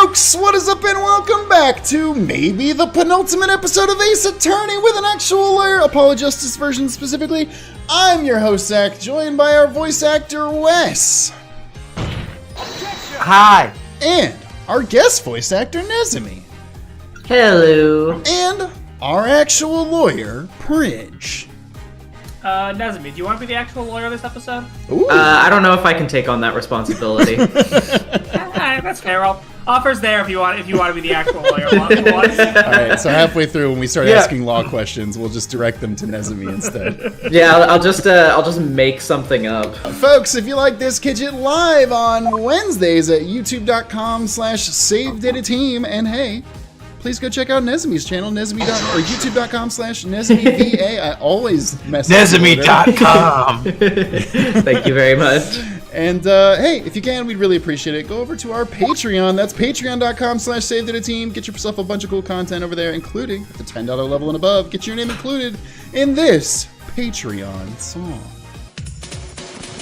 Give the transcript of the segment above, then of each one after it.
folks, what is up and welcome back to maybe the penultimate episode of Ace Attorney with an actual lawyer, Apologists version specifically. I'm your host, Zach, joined by our voice actor, Wes. Hi. And our guest voice actor, Nezumi. Hello. And our actual lawyer, Pridge. Nezumi, do you want to be the actual lawyer this episode? I don't know if I can take on that responsibility. Alright, that's fair. Well, offer's there if you want to be the actual lawyer. Alright, so halfway through when we start asking law questions, we'll just direct them to Nezumi instead. Yeah, I'll just make something up. Folks, if you like this, catch it live on Wednesdays at youtube.com/savedatateam, and hey, please go check out Nezumi's channel, youtube.com/NezumiVA. I always mess up. Nezumi.com. Thank you very much. And hey, if you can, we'd really appreciate it. Go over to our Patreon. That's patreon.com/savedatateam. Get yourself a bunch of cool content over there, including at the $10 level and above. Get your name included in this Patreon song.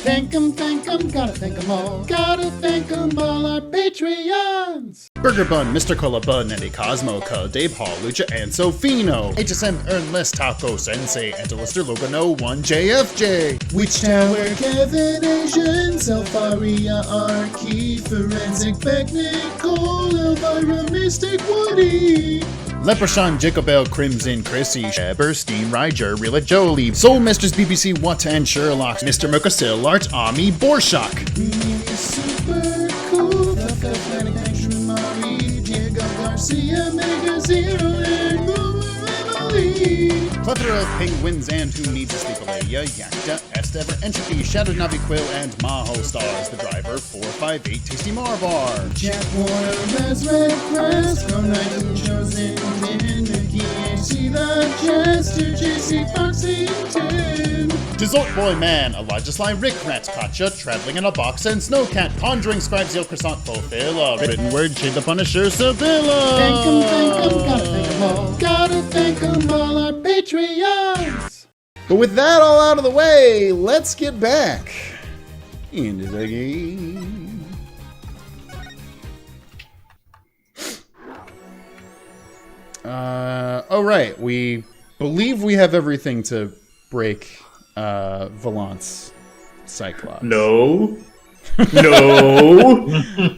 Thank 'em, gotta thank 'em all. Gotta thank 'em all, our Patreons. Burger Bun, Mr. Cola Bun, Andy Cosmo, Dave Hall, Lucha, and Sofino. HSM, Earnless, Taco Sensei, Antilister, Logano, 1 JFJ. Witch Tower, Kevin, Asian, Selfaria, Arky, Forensic, Becknick, Cole, Elvira, Mystic, Woody. Leprechaun, Jacobel, Crimson, Chrissy, Shebber, Steam, Ryger, Rilla Jolie, Soul Mistress, BBC, Watt, and Sherlock, Mr. Mokasil, Art, Ami, Borshak. Super cool, the Fanatic, Action, Mari, Diego Garcia, Mega Zero, and Boomer Emily. Plethora of penguins and who needs a sleepalaya, Yakta, Estever, Entropy, Shadowed Navi Quill, and Maho Stars, the driver, 458, Tasty Marbar. Jack Warner, Res Red Crest, Pro Knight, Chosen, Mickey, AC the Jester, JC Foxington. Dessert Boy Man, Elijah Sly, Rick Rat, Katja, Traveling in a Box, and Snowcat, Conjuring Scribe, Zeal Croissant, Fulfilla, Written Word, Shade the Punisher, Sibylla. Thank 'em, gotta thank 'em all. Gotta thank 'em all, our Patreons. But with that all out of the way, let's get back into the game. Alright, we believe we have everything to break Vallant's Cyclops. No. No.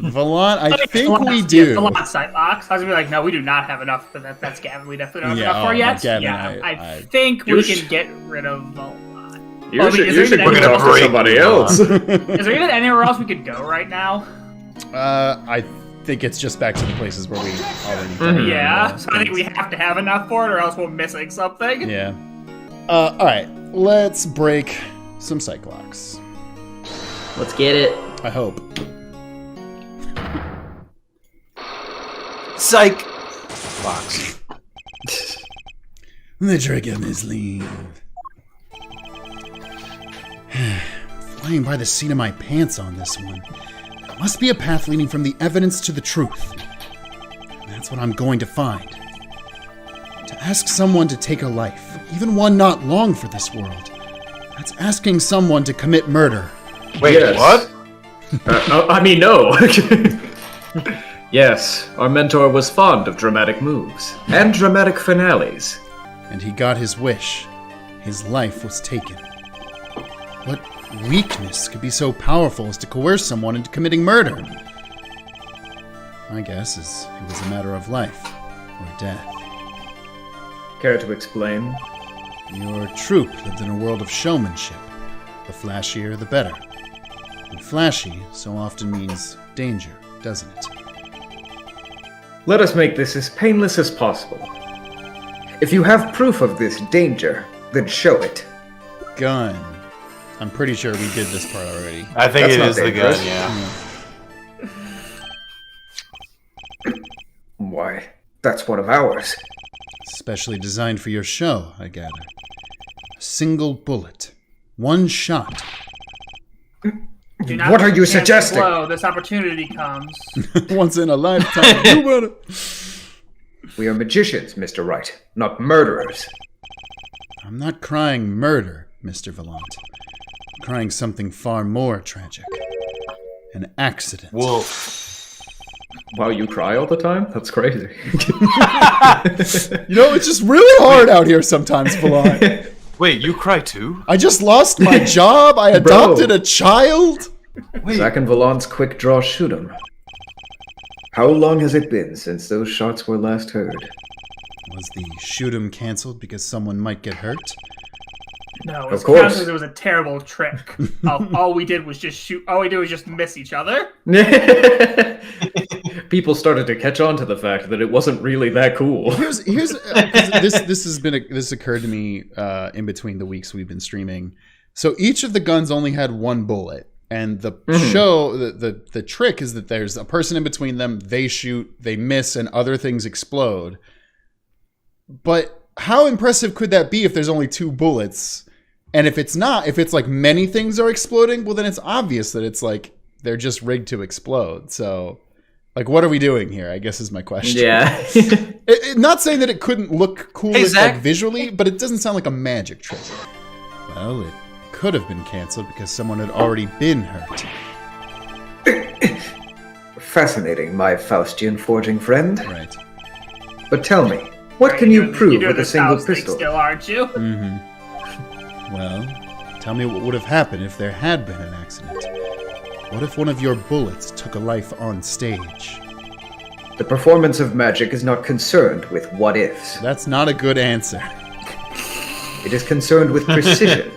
Valant, I think we do. Vallant's Cyclops. I was gonna be like, no, we do not have enough for that. That's Gavin. We definitely don't have enough for yet. Gavin, I think we can get rid of Valant. You should bring it up for somebody else. Is there even anywhere else we could go right now? I think it's just back to the places where we already Yeah, so I think we have to have enough for it, or else we're missing something. Yeah. Alright, let's break some Cyclops. Let's get it. I hope. Psych. Box. The trick of his leave. Flying by the seat of my pants on this one. There must be a path leading from the evidence to the truth. And that's what I'm going to find. To ask someone to take a life, even one not long for this world, that's asking someone to commit murder. Wait, yes. What? I mean, no. Yes, our mentor was fond of dramatic moves and dramatic finales. And he got his wish. His life was taken. What weakness could be so powerful as to coerce someone into committing murder? My guess is it was a matter of life or death. Care to explain? Your troupe lived in a world of showmanship. The flashier, the better. And flashy so often means danger, doesn't it? Let us make this as painless as possible. If you have proof of this danger, then show it. Gun. I'm pretty sure we did this part already. I think it is the gun, yeah. Why, that's one of ours. Specially designed for your show, I gather. A single bullet. One shot. What are you suggesting? This opportunity comes. Once in a lifetime. You better. We are magicians, Mr. Wright, not murderers. I'm not crying murder, Mr. Vallant. I'm crying something far more tragic. An accident. Wolf. Wow, you cry all the time? That's crazy. You know, it's just really hard out here sometimes, Valon. Wait, you cry too? I just lost my job. I adopted a child. Wait. Zach and Valon's quick draw shoot 'em. How long has it been since those shots were last heard? Was the shoot 'em canceled because someone might get hurt? No, Of it's course. because it was a terrible trick. All we did was just shoot. All we did was just miss each other. People started to catch on to the fact that it wasn't really that cool. Here's this occurred to me in between the weeks we've been streaming. So each of the guns only had one bullet, and the the trick is that there's a person in between them. They shoot, they miss, and other things explode. But how impressive could that be if there's only 2 bullets? And if it's not, if it's like many things are exploding, well then it's obvious that it's like they're just rigged to explode. So, like, what are we doing here? I guess is my question. Yeah. Not saying that it couldn't look cool Zach. like visually, but it doesn't sound like a magic trick. Well, it could have been canceled because someone had already been hurt. Fascinating, my Faustian forging friend. Right. But tell me, what can you prove You're with doing a single the Faust thing pistol? still, aren't you? Mm-hmm. Well, tell me what would have happened if there had been an accident. What if one of your bullets took a life on stage? The performance of magic is not concerned with what-ifs. That's not a good answer. It is concerned with precision.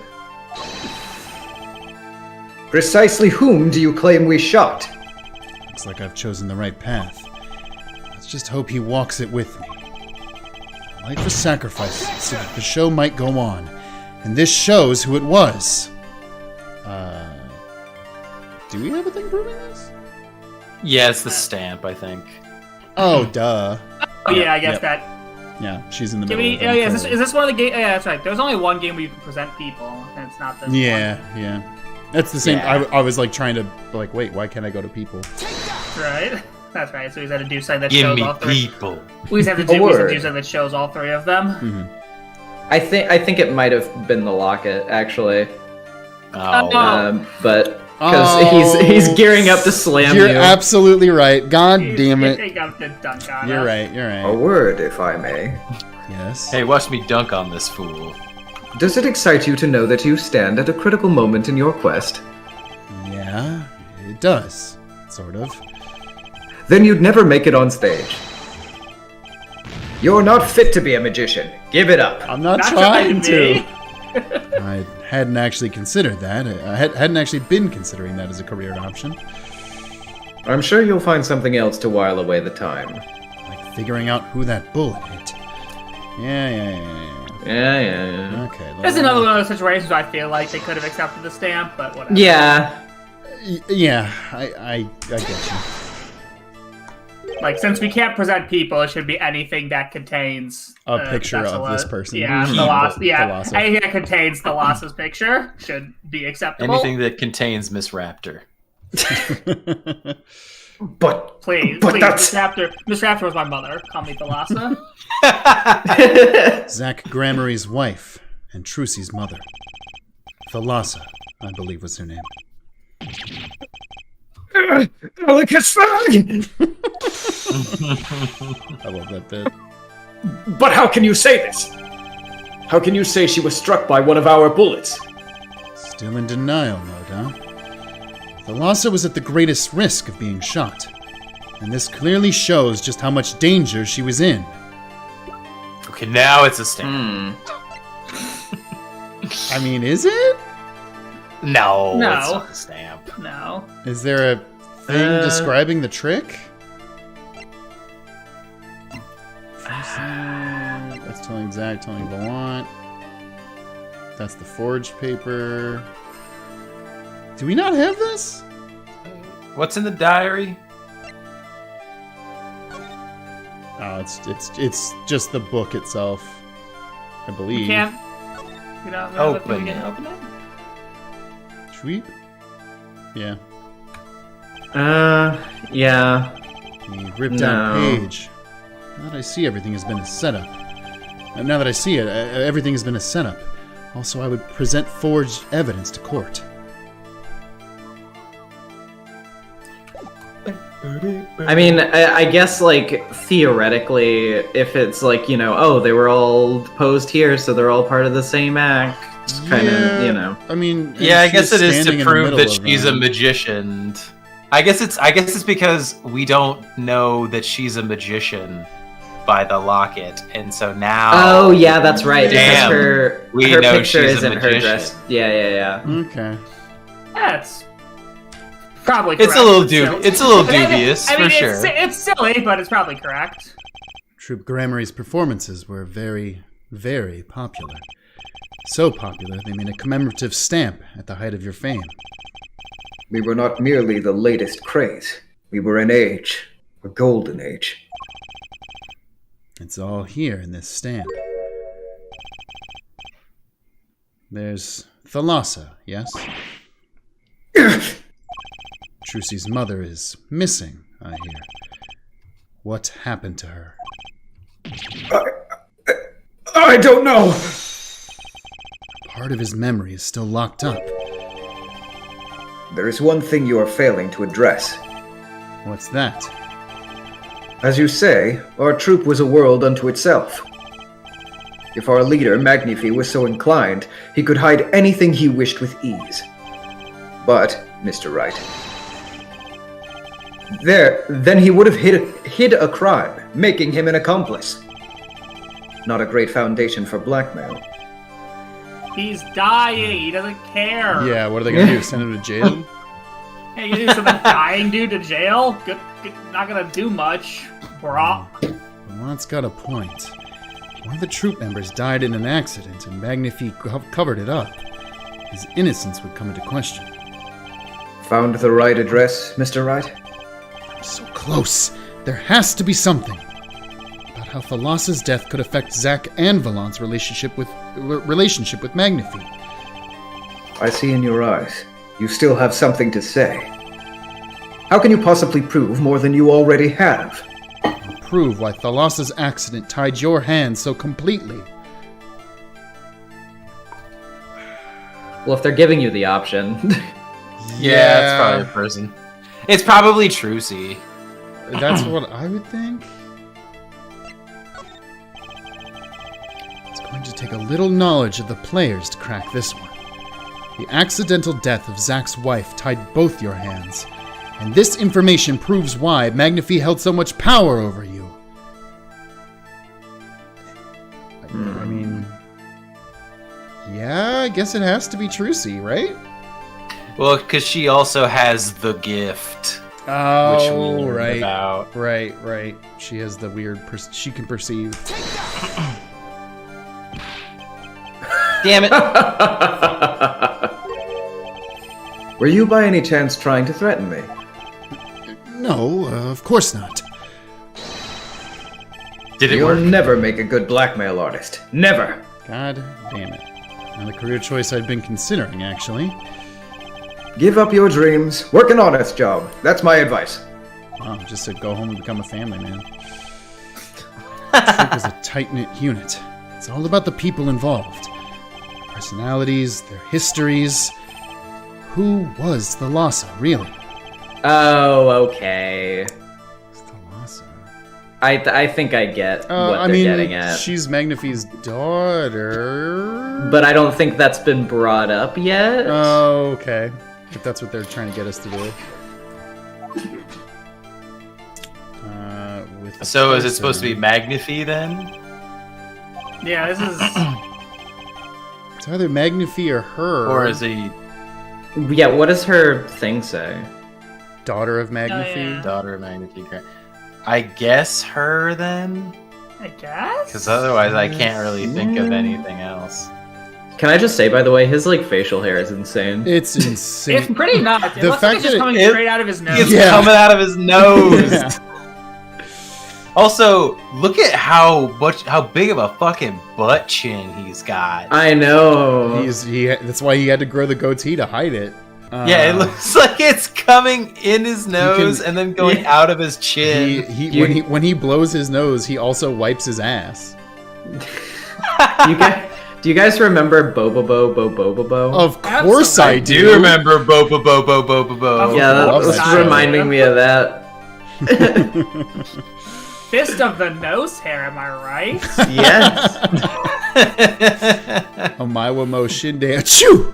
Precisely whom do you claim we shot? Looks like I've chosen the right path. Let's just hope he walks it with me. A life of sacrifice so that the show might go on. And this shows who it was. Do we have a thing proving this? Yeah, it's the stamp, I think. Oh, duh. Oh yeah, I guess Yep. that. Yeah, she's in the Can middle we? of Oh them yeah, is for- this one of the game? Yeah, that's right. There's only one game where you can present people, and it's not this. Yeah. That's the same. Yeah. I was like trying to, like, wait, why can't I go to people? One. Right. That's right. So he's had to do something that Give shows me all 3. people. We just have to do word. something that shows all 3 of them. Mm-hmm. I think it might have been the locket, actually. Oh. But because he's gearing up to slam You're you. absolutely right. God damn He it. got the dunk on You're us. right. You're A right. word, if I may. Yes. Hey, watch me dunk on this fool. Does it excite you to know that you stand at a critical moment in your quest? Yeah, it does. Sort of. Then you'd never make it on stage. You're not fit to be a magician. Give it up. I'm not Not trying to. me. I hadn't actually considered that. I hadn't actually been considering that as a career option. I'm sure you'll find something else to while away the time. Like figuring out who that bullet hit. Yeah. Yeah. Okay. There's another one of those situations where I feel like they could have accepted the stamp, but whatever. Yeah. Yeah, I get you. Like, since we can't present people, it should be anything that contains A picture that's of a- this person. Yeah, Mhm. Thalassa. Thalassa. Anything that contains Thalassa's picture should be acceptable. Anything that contains Miss Raptor. But Please, that's- Miss Raptor was my mother. Call me Thalassa. Zach Gramarie's wife and Trucy's mother. Thalassa, I believe was her name. I I love that bit. But how can you say this? How can you say she was struck by one of our bullets? Still in denial, no doubt. Thalassa was at the greatest risk of being shot. And this clearly shows just how much danger she was in. Okay, now it's a stamp. I mean, is it? No, No. it's not a stamp. No. Is there a thing describing the trick? That's telling Zach, telling Valant. That's the forged paper. Do we not have this? What's in the diary? Oh, it's just the book itself, I believe. You can't. You don't know if we Open can it. open it? Sweet. Yeah. Yeah. The ripped out No. page. Now that I see everything has been a setup. Now that I see it, everything has been a setup. Also, I would present forged evidence to court. I mean, I guess, like, theoretically, if it's like, you know, oh, they were all posed here, so they're all part of the same act, kind of, you know. I mean, Yeah, I she's guess it is standing to in the prove middle that of she's a them. magician. I guess it's because we don't know that she's a magician by the locket, and so now. Oh yeah, that's right. Damn, Because we her know picture she's a isn't her magician. dress. Yeah. Okay. That's probably It's correct. a little Still. it's a little dubious I mean, for sure. it's silly, but it's probably correct. Troop Grammary's performances were very, very popular. So popular, they made a commemorative stamp at the height of your fame. We were not merely the latest craze. We were an age, a golden age. It's all here in this stamp. There's Thalassa, yes? Trucy's mother is missing, I hear. What happened to her? I don't know. Part of his memory is still locked up. There is one thing you are failing to address. What's that? As you say, our troop was a world unto itself. If our leader, Magnifi, was so inclined, he could hide anything he wished with ease. But, Mr. Wright, then he would have hid a crime, making him an accomplice. Not a great foundation for blackmail. He's dying. He doesn't care. Yeah, what are they gonna do? Send him to jail? Hey, you do send a dying dude to jail? Good, not gonna do much, bro. Lamont's got a point. One of the troop members died in an accident, and Magnifi covered it up. His innocence would come into question. Found the right address, Mr. Wright? So close! There has to be something! About how Thalassa's death could affect Zack and Valant's relationship with Magnifi. I see in your eyes. You still have something to say. How can you possibly prove more than you already have? I'll prove why Thalassa's accident tied your hands so completely. Well, if they're giving you the option. Yeah, it's probably a person. It's probably Trucy. That's what I would think. It's going to take a little knowledge of the players to crack this one. The accidental death of Zack's wife tied both your hands, and this information proves why Magnifi held so much power over you. I mean, yeah, I guess it has to be Trucy, right? Well, because she also has the gift. Oh, Which we learned right, about. right. She has the weird. She can perceive. Damn it! Were you by any chance trying to threaten me? No, of course not. Did it You'll work? never make a good blackmail artist. Never! God damn it. Not a career choice I'd been considering, actually. Give up your dreams. Work an honest job. That's my advice. Wow, just to go home and become a family man. Troop is a tight-knit unit. It's all about the people involved. Their personalities, their histories. Who was Thalassa, really? Oh, okay. Thalassa. I think I get what they're getting at. She's Magnifi's daughter. But I don't think that's been brought up yet. Oh, okay. If that's what they're trying to get us to do. With So is it supposed to be Magnifi then? Yeah, this is. It's either Magnifi or her. Or is he Yeah, what does her thing say? daughter of Magnifi? yeah. daughter of Magnifi? I guess her then? I guess. Because otherwise I can't really think of anything else. Can I just say, by the way, his like facial hair is insane. It's insane. It's pretty nuts. It The looks fact like it's just that coming it- straight out of his nose. It's Yeah. coming out of his nose. Yeah. Also, look at how big of a fucking butt chin he's got. I know. That's why he had to grow the goatee to hide it. Yeah, it looks like it's coming in his nose and then going out of his chin. When he blows his nose, he also wipes his ass. Do you guys remember Bobobo? Of course I Absolutely. do. remember Bo. Yeah, love that's that show. reminding me of that. Fist of the nose hair, am I right? Yes. Omawa mo shinde achoo!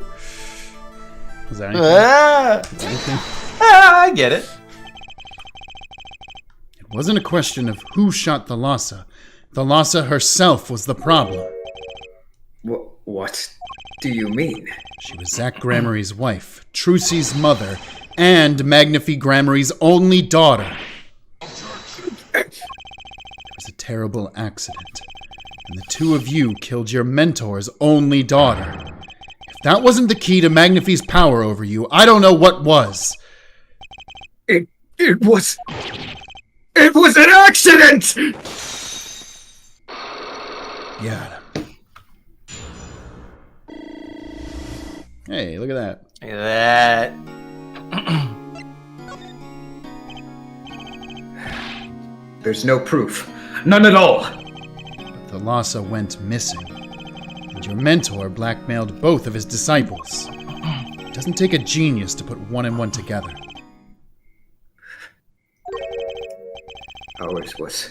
Was that anything? I get it. It wasn't a question of who shot the Lhasa. The Lhasa herself was the problem. What do you mean? She was Zach Gramarye's wife, Trucy's mother, and Magnifi Gramarye's only daughter. It was a terrible accident, and the two of you killed your mentor's only daughter. If that wasn't the key to Magnifi's power over you, I don't know what was. It was an accident! Yeah. Hey, look at that. Look at that. There's no proof. None at all. But the Lhasa went missing, and your mentor blackmailed both of his disciples. It doesn't take a genius to put one and one together. Ours was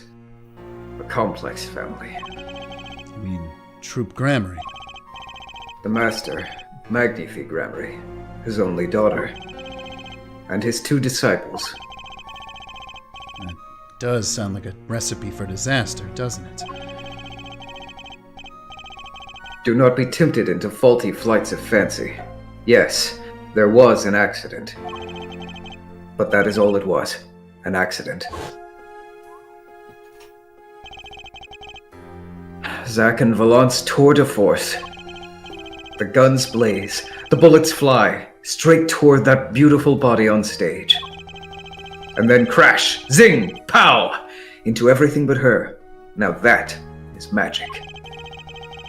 a complex family. I mean, Troop Gramarye. The master, Magnifi Gramarye, his only daughter, and his two disciples. That does sound like a recipe for disaster, doesn't it? Do not be tempted into faulty flights of fancy. Yes, there was an accident. But that is all it was. An accident. Zach and Valant's tour de force. The guns blaze, the bullets fly, straight toward that beautiful body on stage. And then crash, zing, pow, into everything but her. Now that is magic.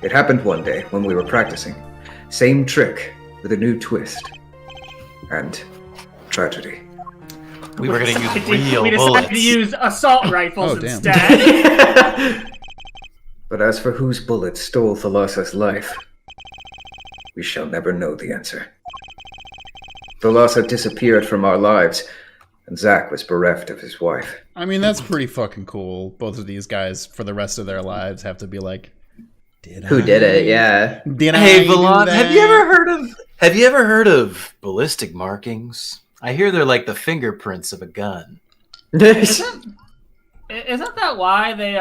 It happened one day when we were practicing. Same trick, with a new twist. And tragedy. We were gonna use real We decided bullets. to use assault rifles Oh, damn. instead. But as for whose bullet stole Thalassa's life, we shall never know the answer. Thalassa disappeared from our lives, and Zach was bereft of his wife. I mean, that's pretty fucking cool. Both of these guys, for the rest of their lives, have to be like, Who did it? Yeah. Did I Hey, do Valant, that? have you ever heard of ballistic markings? I hear they're like the fingerprints of a gun. Isn't that why they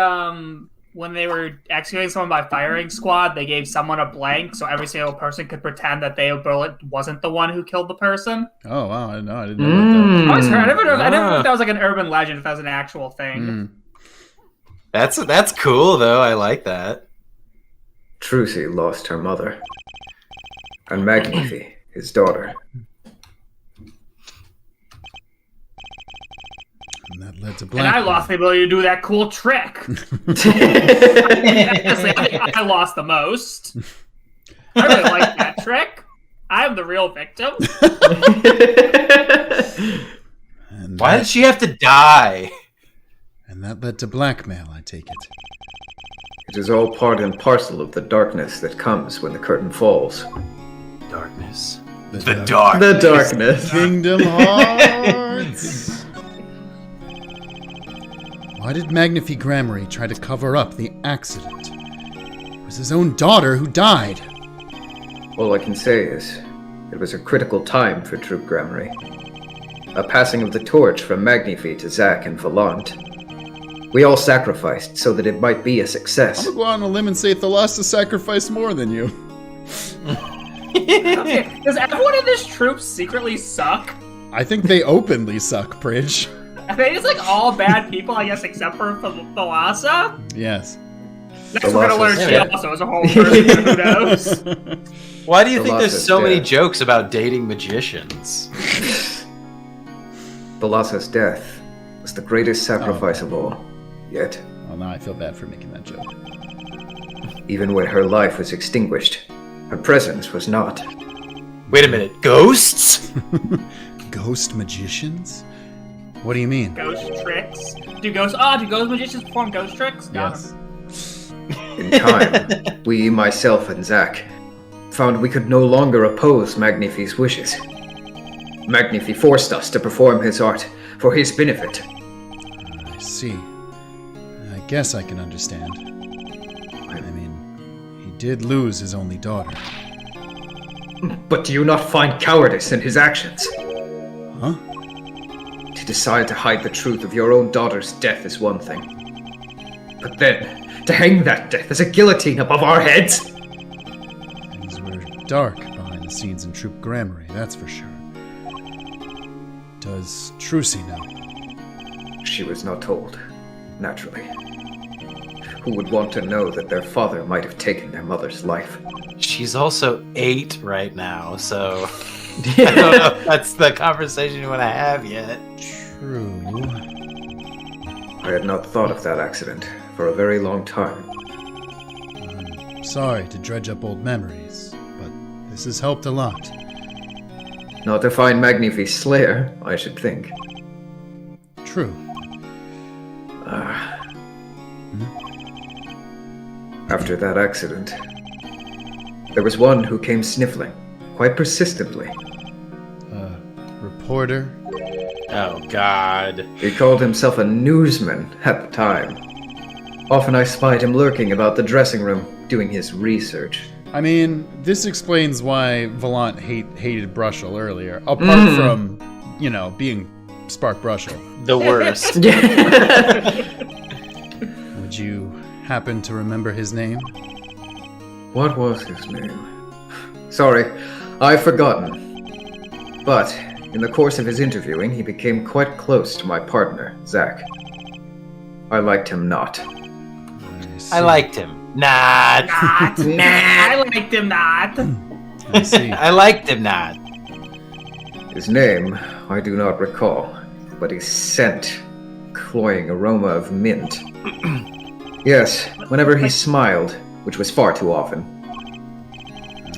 when they were executing someone by firing squad, they gave someone a blank so every single person could pretend that their bullet wasn't the one who killed the person? Oh, wow. I didn't know. I didn't know about I always heard. I never Ah. know if that was like an urban legend, if that was an actual thing. that. That's cool though. I like that. Trucy lost her mother, and Magnifi, his daughter. And that led to And black. I lost the ability to do that cool trick. Honestly, I lost the most. I really like that trick. I'm the real victim. And Why that, did she have to die? and that led to blackmail, I take it. It is all part and parcel of the darkness that comes when the curtain falls. Darkness. The The dark- dark. The darkness. Kingdom Hearts! Why did Magnifi Gramarye try to cover up the accident? It was his own daughter who died. All I can say is, it was a critical time for Troop Gramarye. A passing of the torch from Magnifi to Zach and Valant. We all sacrificed so that it might be a I'm success. gonna go out on a limb and say Thalassa sacrificed more than you. Okay, does everyone in this troop secretly suck? I think they openly suck, Bridge. Are they just like all bad people, I guess, except for Thalassa? Yes. Next, we're gonna learn Thalassa's she dead. also is a whole person. Who knows? Why do you think there's Thalassa's so many dead. jokes about dating magicians? Thalassa's death was the greatest sacrifice of all. Yet, Well, now I feel bad for making that joke. even when her life was extinguished, her presence was not. Wait a minute, ghosts? Ghost magicians? What do you mean? Ghost tricks. Do ghost magicians perform ghost tricks? Got Yes. 'em. In time, we, myself and Zach, found we could no longer oppose Magnifi's wishes. Magnifi forced us to perform his art for his benefit. see. I guess I can understand. I mean, he did lose his only daughter. But do you not find cowardice in his actions? Huh? To decide to hide the truth of your own daughter's death is one thing. But then, to hang that death as a guillotine above our heads? Things were dark behind the scenes in Troop Grammary, that's for sure. Does Trucy know? She was not told, naturally. Who would want to know that their father might have taken their mother's life? She's also 8 right now, so I don't know if that's the conversation you want to have yet. True. I had not thought of that accident for a very long time. I'm sorry to dredge up old memories, but this has helped a lot. Not to find Magnifi's slayer, I should think. True. After that accident, there was one who came sniffling, quite persistently. Reporter? Oh, God. He called himself a newsman at the time. Often I spied him lurking about the dressing room, doing his research. I mean, this explains why Volant hated Brushel earlier, apart from, being Spark Brushel. The worst. Would you happen to remember his name? What was his name? Sorry, I've forgotten. But, in the course of his interviewing, he became quite close to my partner, Zach. I liked him not. I liked him. Not. Not. I liked him not. I see. I liked him not. His name, I do not recall, but his scent, cloying aroma of mint. Yes, whenever he smiled, which was far too often.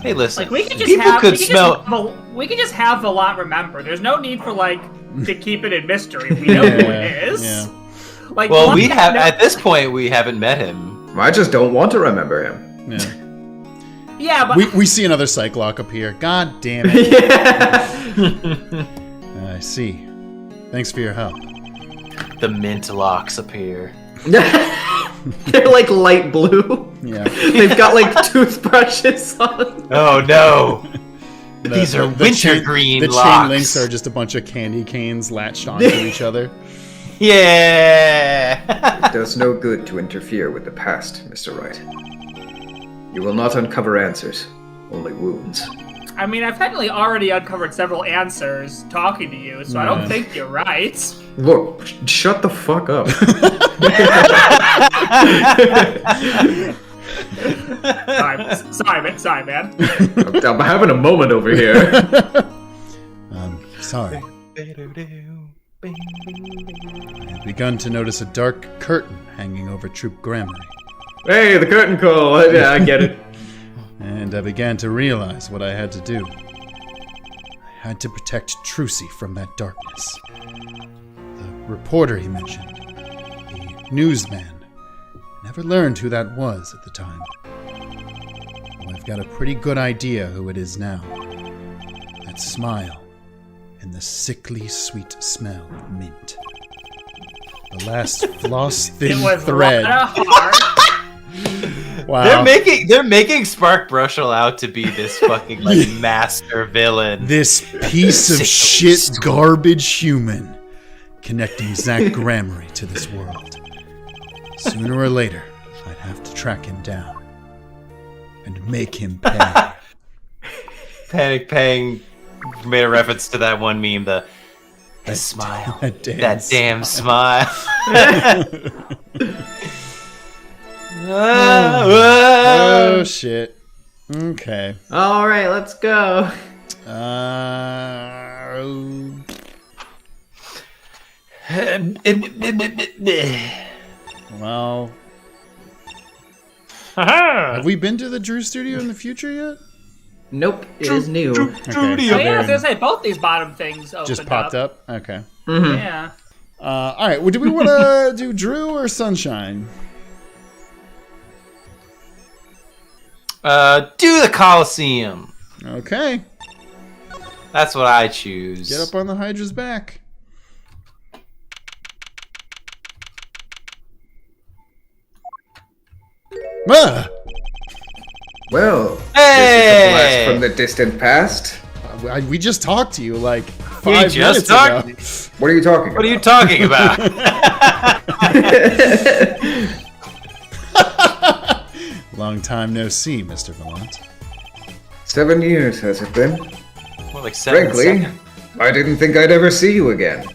Hey, listen. Like we could just people have, could we could smell. we could just have Volant remember. There's no need for to keep it in mystery. We know who it is. Yeah. Like, Well, Volant we have no- at this point we haven't met him. I just don't want to remember him. Yeah. Yeah, but We see another Cyclock appear. God damn it. I see. Thanks for your help. The mint locks appear. They're like light blue. Yeah. They've got like toothbrushes on. Oh no! These are the wintergreen The locks. chain links are just a bunch of candy canes latched onto each other. Yeah. It does no good to interfere with the past, Mr. Wright. You will not uncover answers, only wounds. I mean, I've technically already uncovered several answers talking to you, so I don't think you're right. Look, shut the fuck up. Sorry, man. I'm having a moment over here. Sorry. I had begun to notice a dark curtain hanging over Troop Grammary, Hey, the curtain call. Yeah, I get it. and I began to realize what I had to do. I had to protect Trucy from that darkness. The reporter he mentioned, the newsman, never learned who that was at the time. Well, I've got a pretty good idea who it is now. That smile and the sickly sweet smell of mint. The last floss-thin It was thread. hard. Wow. They're making Spark Brushel out to be this fucking master villain. This piece of Sickly shit sweet. garbage human connecting Zach Grammary to this world. Sooner or later, I'd have to track him down and make him pay. Panic Pang made a reference to that one meme, the smile. That Damn smile. Oh shit. Okay. All right, let's go. Well, have we been to the Drew Studio in the future yet? Nope, it is new. Okay, Oh, yeah, I they're was gonna say both these bottom things opened just popped up. Okay. Yeah. All right. Well, do we want to do Drew or Sunshine? Do the Coliseum. Okay. That's what I choose. Get up on the Hydra's back. Ah! Well, Hey! this is a blast from the distant past. We just talked to you like We 5 just minutes talked- ago. What are you talking What are you about? talking about? Long time no see, Mr. Vallant. 7 years, has it been? More like 7 Frankly, seconds. I didn't think I'd ever see you again.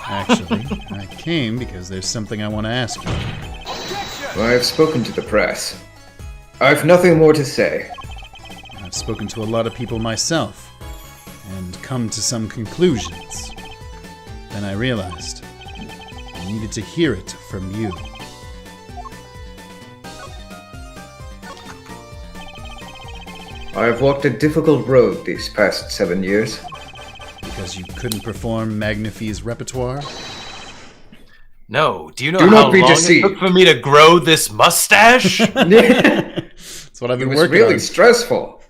Actually, I came because there's something I want to ask you. I've spoken to the press. I've nothing more to say. I've spoken to a lot of people myself and come to some conclusions. Then I realized I needed to hear it from you. I've walked a difficult road these past 7 years. Because you couldn't perform Magnifie's repertoire? No, do you know Do how not be long deceived. it took for me to grow this mustache? That's what I've It been was working really on. stressful.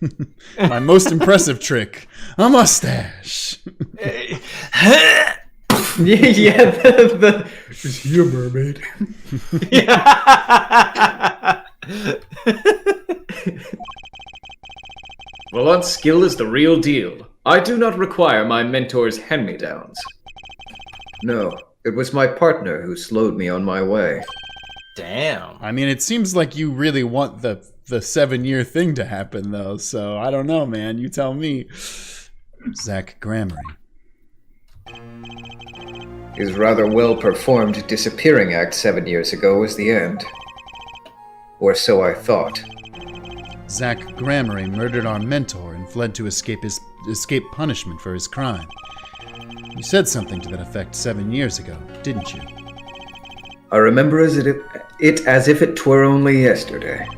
My most impressive trick, a mustache. yeah, Is he a mermaid? Vallant's skill is the real deal. I do not require my mentor's hand-me-downs. No, it was my partner who slowed me on my way. Damn. I mean, it seems like you really want the 7-year thing to happen, though. So I don't know, man. You tell me. Zach Gramery. His rather well-performed disappearing act 7 years ago was the end. Or so I thought. Zach Gramery murdered our mentor and fled to escape punishment for his crime. You said something to that effect 7 years ago, didn't you? I remember it as if it were only yesterday.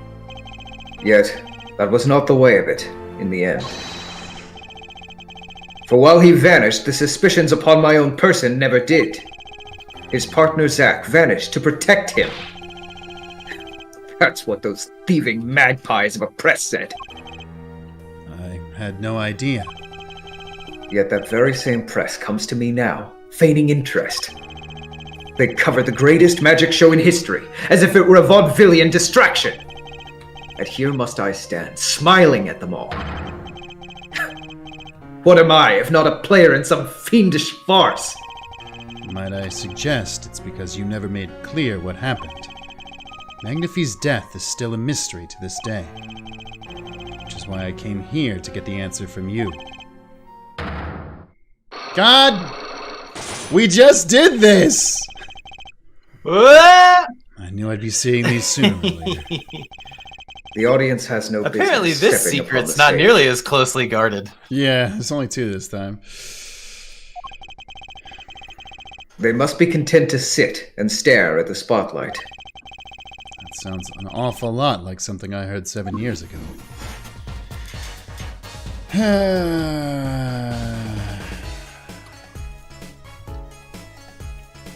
Yet, that was not the way of it, in the end. For while he vanished, the suspicions upon my own person never did. His partner Zach vanished to protect him. That's what those thieving magpies of a press said. I had no idea. Yet that very same press comes to me now, feigning interest. They cover the greatest magic show in history, as if it were a vaudevillian distraction. And here must I stand, smiling at them all. What am I, if not a player in some fiendish farce? Might I suggest it's because you never made clear what happened. Magnifie's death is still a mystery to this day. Which is why I came here to get the answer from you. God! We just did this! What? I knew I'd be seeing these sooner or later. The audience has no Apparently business this stepping upon secret's the not stage. nearly as closely guarded. Yeah, there's only 2 this time. They must be content to sit and stare at the spotlight. That sounds an awful lot like something I heard 7 years ago.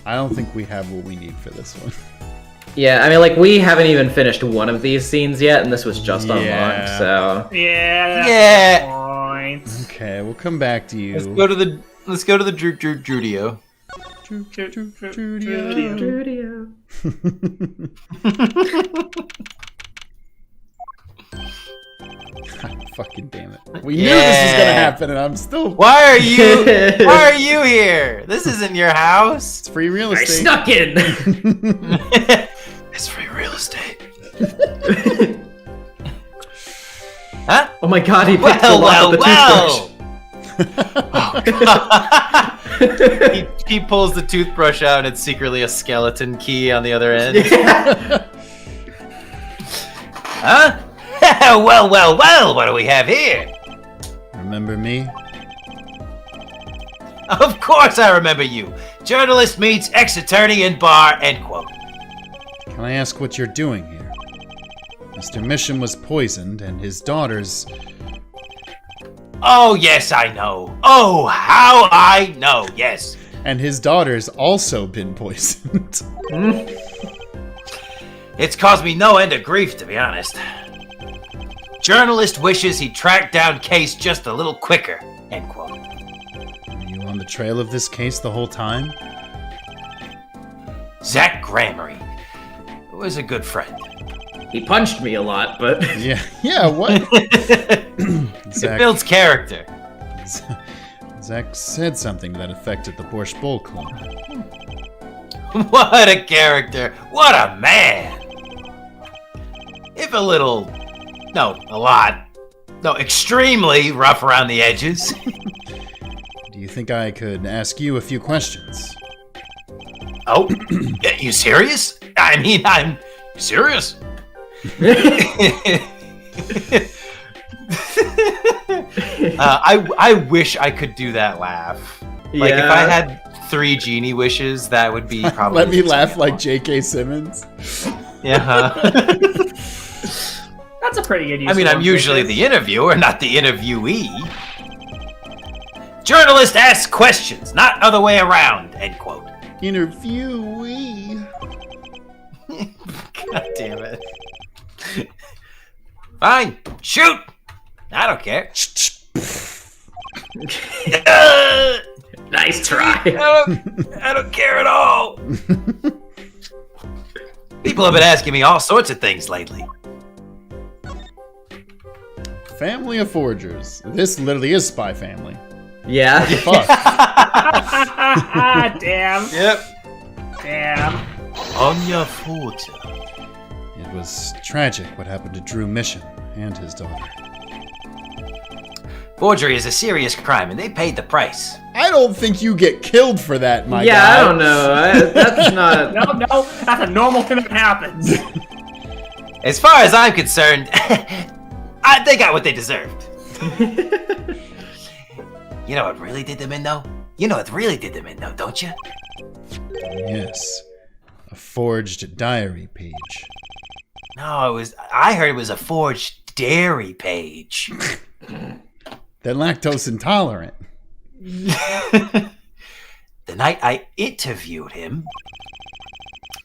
I don't think we have what we need for this one. Yeah, I mean, like, we haven't even finished one of these scenes yet, and this was just unlocked, Yeah. so... Yeah. That's Yeah. the point. Okay, we'll come back to you. Let's go to the Drudio. Fucking damn it. We knew this was gonna happen and I'm still... Why are you here? This isn't your house. It's free real I estate. snuck in! It's free real estate. Huh? Oh my god, he picked the lock of the toothbrush. He pulls the toothbrush out and it's secretly a skeleton key on the other end. Huh? well, what do we have here? Remember me? Of course I remember you. Journalist meets ex-attorney in bar, end quote. Can I ask what you're doing here? Mr. Misham was poisoned and his daughters... Oh, yes, I know. Oh, how I know, yes. And his daughter's also been poisoned. It's caused me no end of grief, to be honest. Journalist wishes he tracked down case just a little quicker, end quote. Were you on the trail of this case the whole time? Zach Gramery was a good friend. He punched me a lot, but Yeah, what? It builds character. Zach said something to that effect at the Borscht Bowl Club. What a character! What a man! If a little, no, a lot, no, extremely rough around the edges. Do you think I could ask you a few questions? Oh, you serious? I mean, I'm serious. I wish I could do that laugh. Like if I had 3 genie wishes, that would be probably. Let me laugh like J.K. Simmons. Yeah. That's a pretty good use. I mean, I'm usually the interviewer, not the interviewee. Journalist asks questions, not other way around. End quote. Interviewee. God damn it. Fine, shoot. I don't care. nice try. I don't care at all. People have been asking me all sorts of things lately. Family of forgers. This literally is Spy Family. Yeah. Fuck. Damn. Yep. Damn. Anya Forger. It was tragic what happened to Drew Mission and his daughter. Forgery is a serious crime, and they paid the price. I don't think you get killed for that, my guy. Yeah, I don't know. That's not. No, that's a normal thing that happens. As far as I'm concerned, they got what they deserved. You know what really did them in, though? You know what really did them in, though, don't you? Yes. A forged diary page. No, I heard it was a forged dairy page. They're lactose intolerant. The night I interviewed him,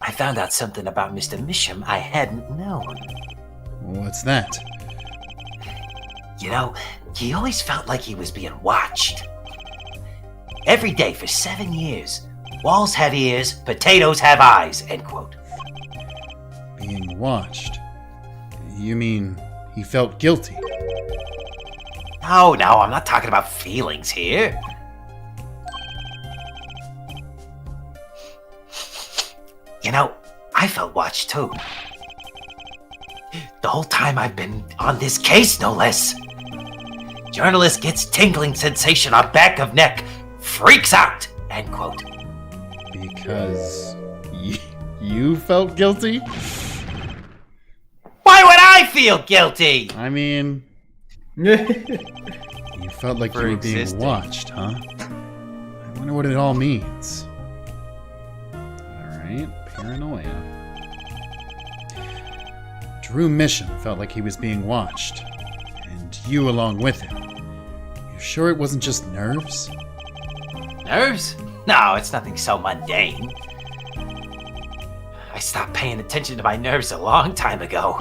I found out something about Mr. Misham I hadn't known. What's that? You know, he always felt like he was being watched. Every day for 7 years. Walls have ears, potatoes have eyes, end quote. Being watched? You mean he felt guilty? No, I'm not talking about feelings here. You know, I felt watched too. The whole time I've been on this case, no less. Journalist gets tingling sensation on back of neck, freaks out, end quote. Because you felt guilty? Why would I feel guilty? I mean, you felt like For you were existing. being watched, huh? I wonder what it all means. Alright, paranoia. Drew Mission felt like he was being watched. And you along with him. You sure it wasn't just nerves? Nerves? No, it's nothing so mundane. I stopped paying attention to my nerves a long time ago.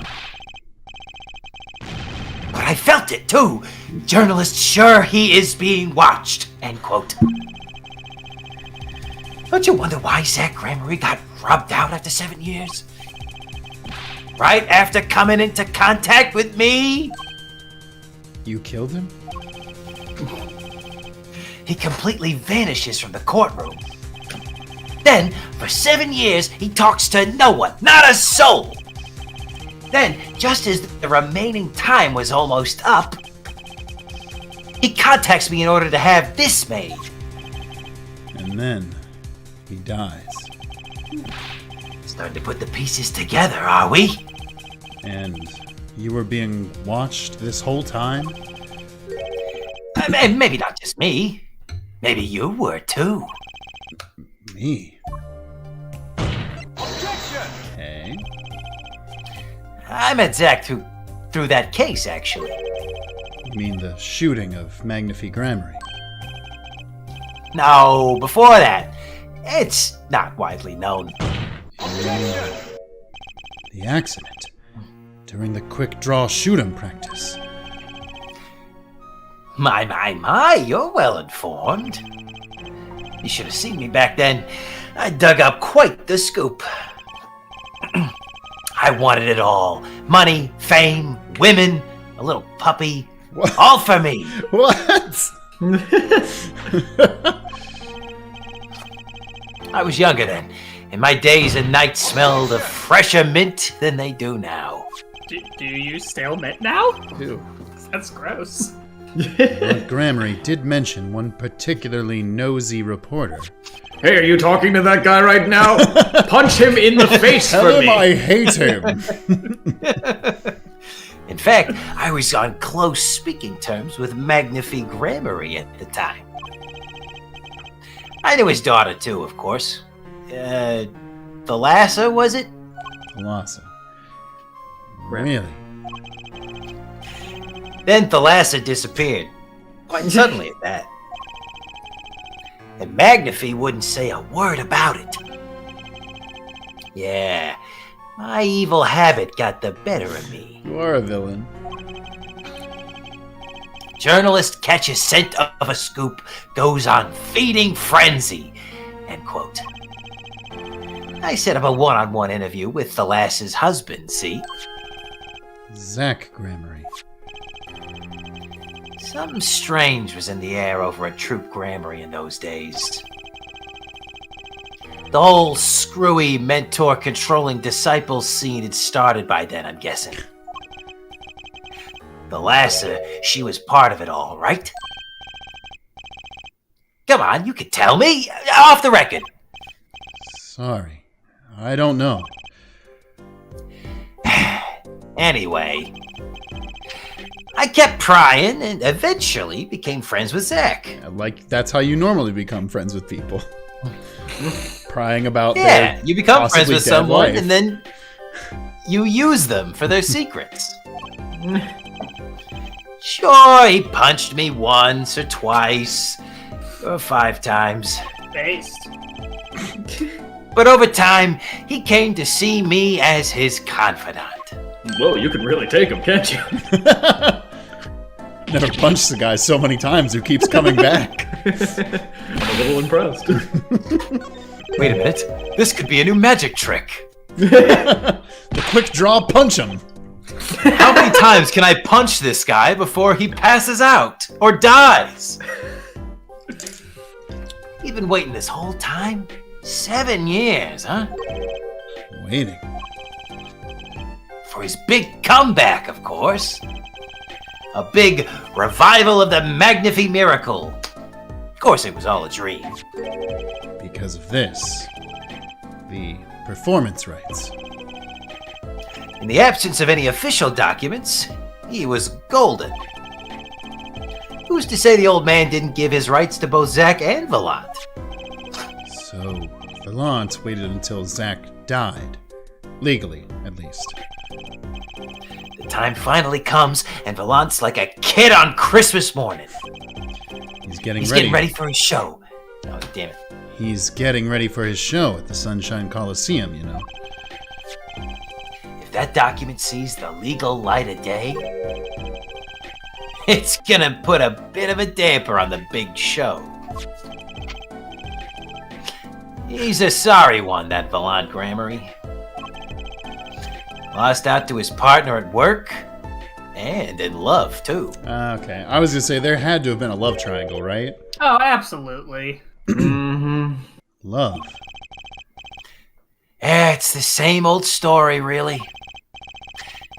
But I felt it too. Journalist sure he is being watched. End quote. Don't you wonder why Zach Gramery got rubbed out after 7 years? Right after coming into contact with me? You killed him? He completely vanishes from the courtroom. Then, for 7 years, he talks to no one, not a soul. Then, just as the remaining time was almost up, he contacts me in order to have this made. And then he dies. Starting to put the pieces together, are we? And you were being watched this whole time? And maybe not just me. Maybe you were too. Me? Okay. I met Zach through that case, actually. You mean the shooting of Magnifi Grammary? No, before that. It's not widely known. The accident. During the quick draw shoot 'em practice. My, you're well informed. You should have seen me back then. I dug up quite the scoop. I wanted it all. Money, fame, women, a little puppy. What? All for me. What? I was younger then, and my days and nights smelled of fresher mint than they do now. Do you use stale mint now? Ew. That's gross. Lord Grammary did mention one particularly nosy reporter. Hey, are you talking to that guy right now? Punch him in the face Tell for him me. I hate him. In fact, I was on close speaking terms with Magnifi Grammary at the time. I knew his daughter too, of course. Thalassa, was it? Thalassa. Really? Then Thalassa disappeared. Quite suddenly at that. And Magnifi wouldn't say a word about it. Yeah, my evil habit got the better of me. You are a villain. Journalist catches scent of a scoop, goes on feeding frenzy. End quote. I set up a one-on-one interview with Thalassa's husband, see? Zach Grammary. Something strange was in the air over at Troop Grammary in those days. The whole screwy mentor-controlling disciples scene had started by then, I'm guessing. Thalassa, she was part of it all, right? Come on, you can tell me. Off the record. Sorry. I don't know. Anyway, I kept prying and eventually became friends with Zach. Like, that's how you normally become friends with people. Prying about Yeah, their you become friends possibly with dead someone wife. and then you use them for their secrets. Sure, he punched me once or twice or 5 times. Based. But over time, he came to see me as his confidant. Whoa, you can really take him, can't you? Never punched the guy so many times who keeps coming back. I'm a little impressed. Wait a minute, this could be a new magic trick. The quick draw punch him. How many times can I punch this guy before he passes out or dies? You've been waiting this whole time? 7 years, huh? Waiting. For his big comeback, of course. A big revival of the Magnifi Miracle. Of course, it was all a dream. Because of this. The performance rights. In the absence of any official documents, he was golden. Who's to say the old man didn't give his rights to both Zach and Valant? So, Valant waited until Zach died. Legally, at least. The time finally comes, and Valant's like a kid on Christmas morning. He's getting He's ready. getting ready for his show. Oh, damn it. He's getting ready for his show at the Sunshine Coliseum, you know. If that document sees the legal light of day, it's gonna put a bit of a damper on the big show. He's a sorry one, that Valant Grammary. Lost out to his partner at work, and in love, too. Okay, I was gonna say there had to have been a love triangle, right? Oh, absolutely. Love. It's the same old story, really.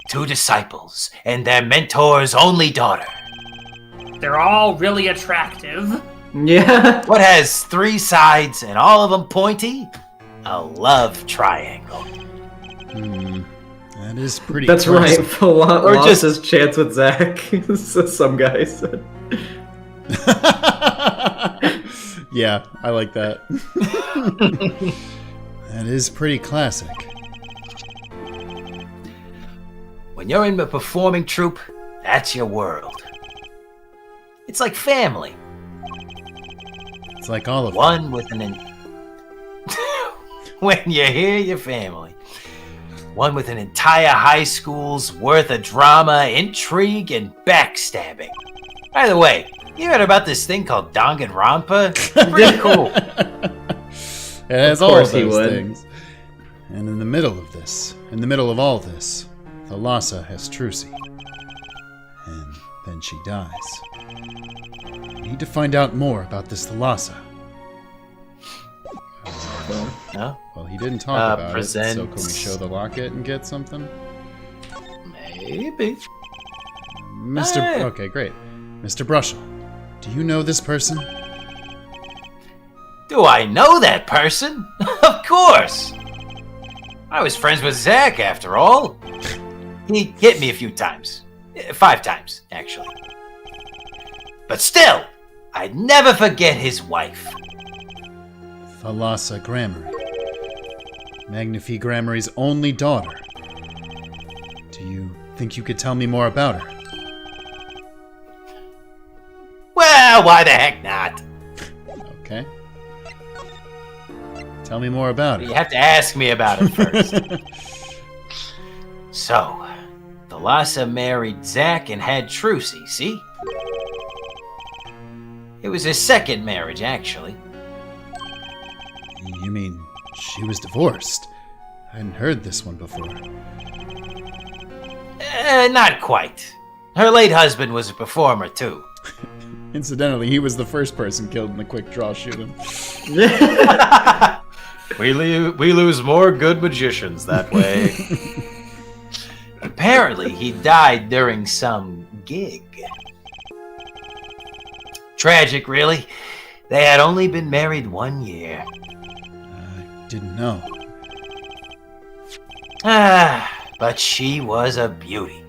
2 disciples and their mentor's only daughter. They're all really attractive. Yeah. What has 3 sides and all of them pointy? A love triangle. That is pretty That's close. right. Valant Or lost just- his chance with Zach. So some guy said. Yeah, I like that. That is pretty classic. When you're in a performing troupe, that's your world. It's like family. It's like all of One with when you hear your family. One with an entire high school's worth of drama, intrigue, and backstabbing. By the way, you heard about this thing called Danganronpa? Pretty cool. It has Of all of course he those would. things. And in the middle of this, in the middle of all this, Thalassa has Trucy. And then she dies. I need to find out more about this Thalassa. No? Well, he didn't talk about it, so can we presents- show the locket and get something? Maybe. Mr. Hey. Okay, great. Mr. Brushel, do you know this person? Do I know that person? Of course! I was friends with Zach, after all. He hit me a few times. 5 times, actually. But still, I'd never forget his wife. Thalassa Grammary. Magnifi Grammary's only daughter. Do you think you could tell me more about her? Well, why the heck not? Okay. Tell me more about You her. have to ask me about it first. So, Thalassa married Zach and had Trucy, see? It was his second marriage, actually. You mean she was divorced? I hadn't heard this one before. Not quite. Her late husband was a performer, too. Incidentally, he was the first person killed in the quick draw shooting. We lose more good magicians that way. Apparently, he died during some gig. Tragic, really. They had only been married 1 year. I didn't know. But she was a beauty.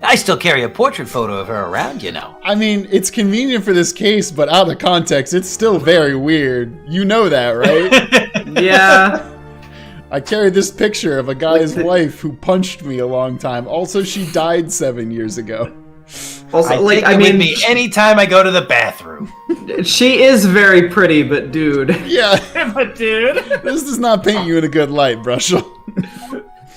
I still carry a portrait photo of her around, you know. I mean, it's convenient for this case, but out of context, it's still very weird. You know that, right? Yeah. I carried this picture of a guy's wife who punched me a long time. Also, she died 7 years ago. Also, I take it with me anytime I go to the bathroom. she is very pretty, but dude. Yeah, But dude, this does not paint you in a good light, Brushel.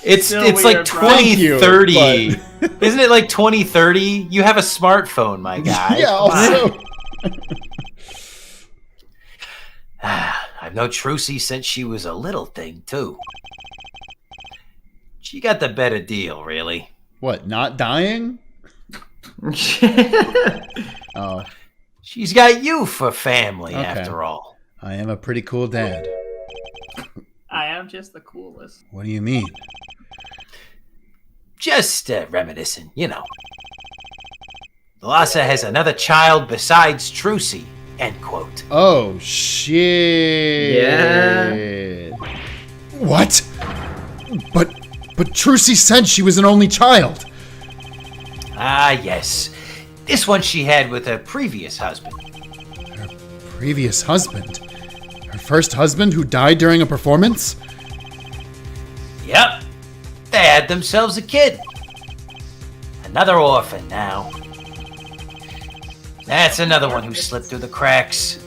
It's Still like weird, bro. Thank you, 2030. Isn't it like 2030? You have a smartphone, my guy. Yeah, also. I've known Trucy since she was a little thing, too. She got the better deal, really. What, not dying? Oh, She's got you for family, Okay. after all. I am a pretty cool dad. I am just the coolest. What do you mean? Just reminiscent, you know. Thalassa has another child besides Trucy, end quote. Oh, shit. Yeah. What? But Trucy said she was an only child. Ah, yes. This one she had with her previous husband. Her previous husband? Her first husband who died during a performance? Yep. They had themselves a kid. Another orphan now. That's another one who slipped through the cracks.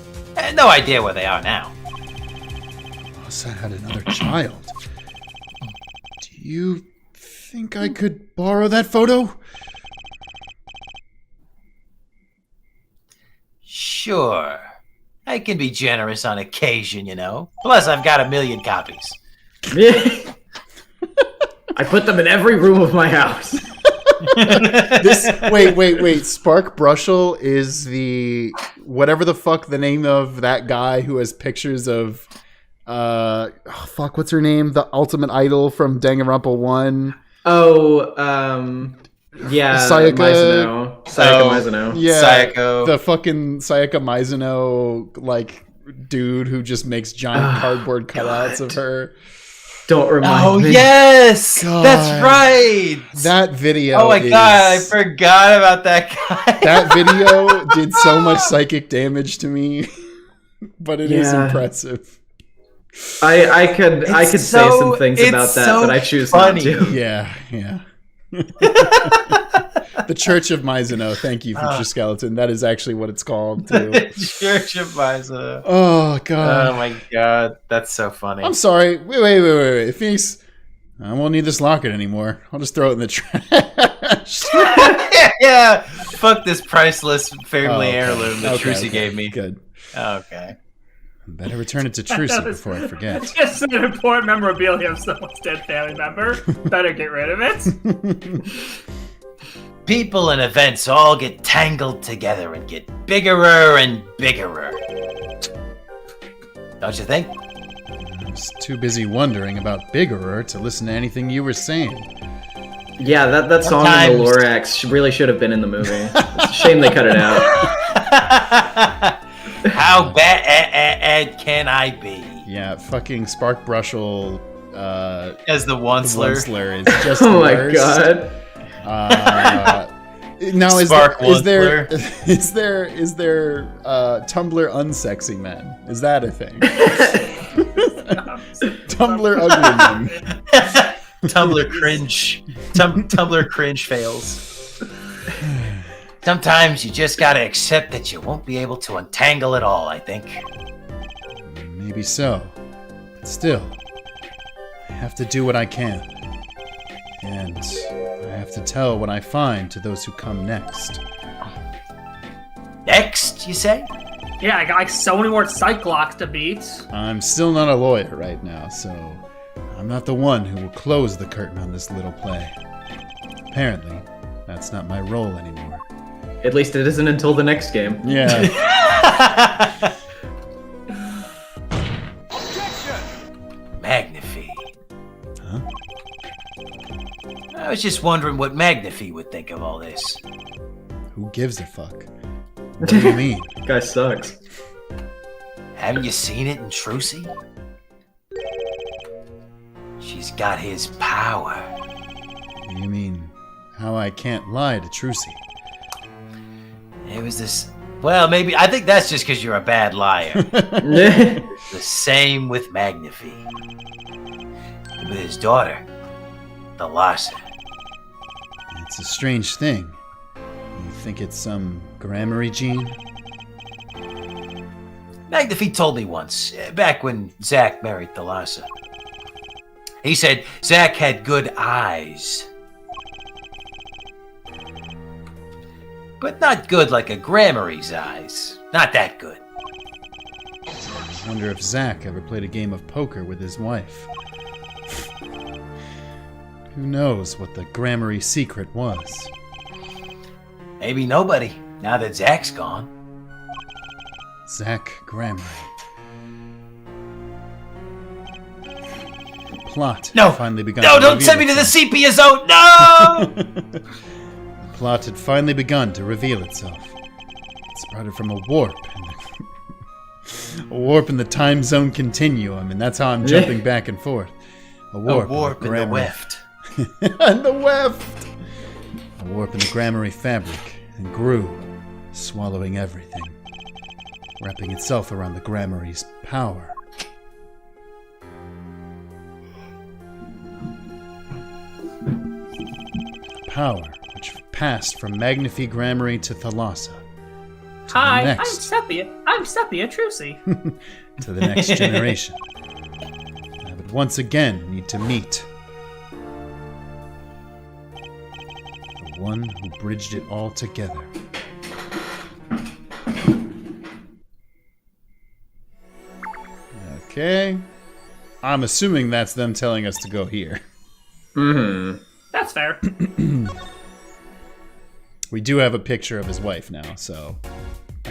No idea where they are now. Rosa had another child. Do you think I could borrow that photo? Sure. I can be generous on occasion, you know. Plus, I've got 1 million copies. I put them in every room of my house. Wait. Spark Brushel is the whatever the fuck the name of that guy who has pictures of what's her name? The ultimate idol from Danganronpa 1. Oh, yeah. Sayaka- Mizuno. Sayaka Mizuno. Yeah. Sayako. The fucking Sayaka Mizuno like dude who just makes giant cardboard cutouts of her. Don't remind Oh, me. yes! God. That's right! That video Oh my is- god, I forgot about that guy. That video did so much psychic damage to me, but it is Yeah. impressive. I could say so- some things it's about that, so but I choose funny. not to. Yeah. The Church of Mizuno. Thank you, Future Skeleton. That is actually what it's called, too. Church of Mizuno. Oh, God. Oh my god, that's so funny. I'm sorry. Wait. Phoenix, I won't need this locket anymore. I'll just throw it in the trash. Yeah, fuck this priceless family Oh, okay. heirloom that Okay, Trucy okay. gave me. Good. Okay. Better return it to Trucy before I forget. It's an important memorabilia of someone's dead family member. Better get rid of it. People and events all get tangled together and get biggerer and biggerer. Don't you think? I was too busy wondering about Biggerer to listen to anything you were saying. Yeah, that song in the Lorax really should have been in the movie. It's a shame they cut it out. How bad can I be? Yeah, fucking Spark Brushel As the one slur. is just Oh my worst. god. Now is Spark there Tumblr unsexy men? Is that a thing? Tumblr ugly men. Tumblr cringe. Tumblr cringe fails. Sometimes you just gotta accept that you won't be able to untangle it all, I think. Maybe so. But still, I have to do what I can. And I have to tell what I find to those who come next. Next, you say? Yeah, I got like so many more Cyclops to beat. I'm still not a lawyer right now, so I'm not the one who will close the curtain on this little play. Apparently, that's not my role anymore. At least it isn't until the next game. Yeah. Magnify. Huh? I was just wondering what Magnify would think of all this. Who gives a fuck? What do you mean? Guy sucks. Haven't you seen it in Trucy? She's got his power. You mean how I can't lie to Trucy? It was this... Well, maybe... I think that's just because you're a bad liar. The same with Magnify. With his daughter, Thalassa. It's a strange thing. You think it's some grammary gene? Magnify told me once, back when Zack married Thalassa. He said Zack had good eyes. But not good like a Grammary's eyes. Not that good. I wonder if Zack ever played a game of poker with his wife. Who knows what the grammary secret was? Maybe nobody, now that Zack's gone. Zack Grammary. The plot No! had finally begun. No, to don't reveal send me to the itself. sepia zone! No! The plot had finally begun to reveal itself. It sprouted from a warp in the time zone continuum, and that's how I'm jumping back and forth. A warp, A warp in the grammar- weft. and the weft. A warp in the grammary fabric, and grew, swallowing everything, wrapping itself around the grammary's power. Power which passed from Magnify Grammary to Thalassa. Hi, I'm next. Sepia. I'm Sepia Trucy. To the next generation. I would once again need to meet the one who bridged it all together. Okay. I'm assuming that's them telling us to go here. Mm-hmm. That's fair. We do have a picture of his wife now, so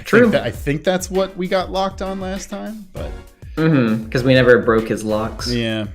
True. I think that's what we got locked on last time, but Mm-hmm. Because we never broke his locks. yeah.